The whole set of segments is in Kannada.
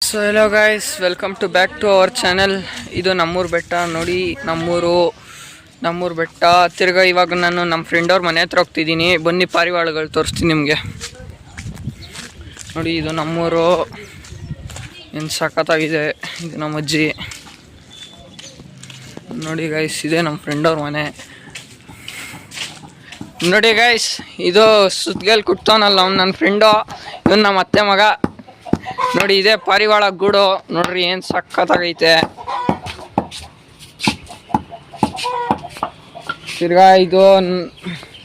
So hello guys, welcome to back to our channel. ಇದು ನಮ್ಮೂರು ಬೆಟ್ಟ ನೋಡಿ. ನಮ್ಮೂರು ಬೆಟ್ಟ. ತಿರ್ಗಾ ಇವಾಗ ನಾನು ನಮ್ಮ ಫ್ರೆಂಡ್ ಅವ್ರ ಮನೆ ಹತ್ರ ಹೋಗ್ತಿದ್ದೀನಿ. ಬನ್ನಿ ಪಾರಿವಾಳಗಳು ತೋರಿಸ್ತೀನಿ ನಿಮಗೆ. ನೋಡಿ, ಇದು ನಮ್ಮೂರು. ಏನು ಸಖತ್ತಾಗಿದೆ. ಇದು ನಮ್ಮ ಅಜ್ಜಿ. ನೋಡಿ ಗೈಸ್, ಇದೇ ನಮ್ಮ ಫ್ರೆಂಡ್ ಅವ್ರ ಮನೆ. ನೋಡಿ ಗೈಸ್, ಇದು ಸುತ್ತಗೆಲ್ ಕುಟ್ತಾನಲ್ಲ ಅವ್ನು ನನ್ನ ಫ್ರೆಂಡು. ಇವನು ನಮ್ಮ ಅತ್ತೆ ಮಗ. ನೋಡಿ, ಇದೇ ಪಾರಿವಾಳ ಗೂಡು. ನೋಡ್ರಿ ಏನು ಸಖತ್ತಾಗೈತೆ. ತಿರ್ಗಾ ಇದು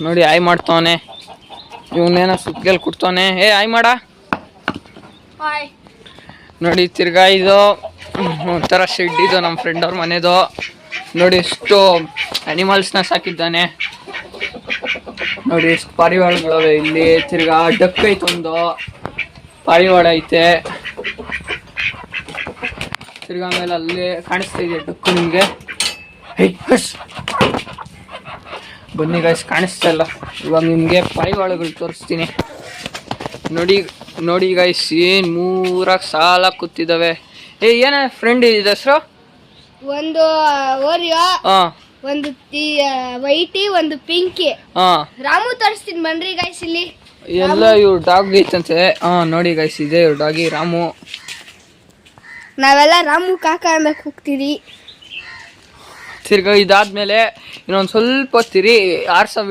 ನೋಡಿ ಆಯ್ ಮಾಡ್ತಾವನೆ. ಇವನೇನೋ ಸುತ್ತಗೆಲ್ ಕುಟ್ತಾನೆ. ಆಯ್ ಮಾಡ. ನೋಡಿ, ತಿರ್ಗಾ ಇದು ಒಂಥರ ಶೆಡ್. ಇದು ನಮ್ಮ ಫ್ರೆಂಡ್ ಅವ್ರ ಮನೆದು. ನೋಡಿ ಎಷ್ಟು ಅನಿಮಲ್ಸ್ನ ಸಾಕಿದ್ದಾನೆ. ನೋಡಿ ಎಷ್ಟು ಪಾರಿವಾಳಗಳವೆ ಇಲ್ಲಿ. ತಿರ್ಗಾ ಡಕ್ ಐತೆ, ಒಂದು ಪಾರಿವಾಳ ಐತೆ. ತಿರ್ಗಾ ಆಮೇಲೆ ಅಲ್ಲಿ ಕಾಣಿಸ್ತಾ ಇದೆ ಡಕ್ಕು ನಿಮಗೆ. ಬನ್ನಿ ಗೈಸ್, ಕಾಣಿಸ್ತಾ ಇಲ್ಲ. ಇವಾಗ ನಿಮಗೆ ಪಾರಿವಾಳಗಳು ತೋರಿಸ್ತೀನಿ. ನೋಡಿ ಗೈಸ್, ಏನು ಮೂರಾಗ ಸಾಲ ಕೂತಿದ್ದಾವೆ. ಏನ ಫ್ರೆಂಡ್ ಇದೆ ಹೆಸರು? ಒಂದು ಓರಿಯೋ, ಒಂದು ವೈಟಿ, ಒಂದು ಪಿಂಕಿ. ರಾಮು ತೋರಿಸ್ತೀನಿ ಬನ್ರಿ ಗೈಸ್. ಇಲ್ಲಿ ಎಲ್ಲ ಇವ್ರು ಡಾಗ್ ಐತಂತೆ. ನೋಡಿ ಗೈಸ್, ಇದೆ ಇವ್ರ ಡಾಗಿ ರಾಮು. ನಾವೆಲ್ಲ ರಾಮು ಕಾಕ ಅಂತ ಹೋಗ್ತೀವಿ. ತಿರ್ಗಾ ಇದಾದ್ಮೇಲೆ ಇನ್ನೊಂದು ಸ್ವಲ್ಪ ಹೊತ್ತಿರಿ ಆರ್ಸೋ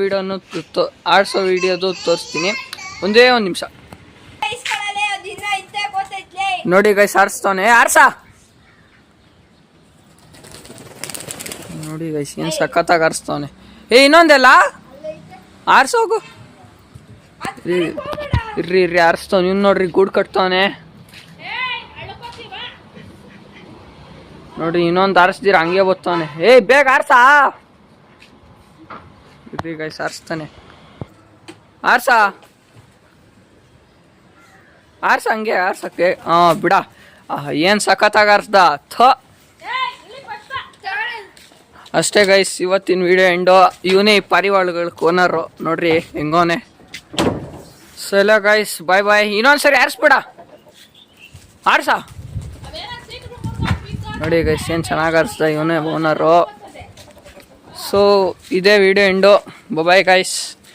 ವಿಡಿಯೋದು ತೋರಿಸ್ತೀನಿ. ಒಂದೇ ಒಂದು ನಿಮಿಷ. ನೋಡಿ ಗೈಸ್, ಆರಿಸ್ತಾನೆ. ನೋಡಿ ಗೈಸ್, ಏನು ಸಖತ್ತಾಗಿ ಆರಿಸ್ತಾವನೆ. ಇನ್ನೊಂದೆಲ್ಲ ಆರ್ಸೋಗು. ಇರ್ರಿ ಆರಿಸ್ತಾವ. ಇವ್ನು ನೋಡ್ರಿ ಗೂಡು ಕಟ್ತಾವನೆ. ನೋಡ್ರಿ, ಇನ್ನೊಂದು ಆರಿಸ್ದಿರ ಹಂಗೆ ಬರ್ತವನೆ. ಬೇಗ ಆರ್ಸ. ಇರ್ರಿ ಗೈಸ್, ಆರಿಸ್ತಾನೆ. ಆರ್ಸ ಹಂಗೆ ಆರ್ಸಕ್ಕೆ. ಬಿಡ. ಏನು ಸಖತ್ತಾಗಿ ಆರಿಸ್ದ. ಅಷ್ಟೇ ಗೈಸ್, ಇವತ್ತಿನ ವಿಡಿಯೋ ಎಂಡು. ಇವನೇ ಈ ಪಾರಿವಾಳಗಳ ಓನರು. ನೋಡ್ರಿ ಹೆಂಗೋನೆ. ಸಲ ಗೈಸ್, ಬಾಯ್ ಬಾಯ್. ಇನ್ನೊಂದ್ಸರಿ ಆರಿಸ್ಬಿಡ. ಆರ್ಸ. ನೋಡಿ ಗೈಸ್, ಏನು ಚೆನ್ನಾಗಿ ಆರಿಸ್ದ ಇವನೇ ಓನರು. ಸೊ ಇದೇ ವಿಡಿಯೋ ಎಂಡು. Bye guys.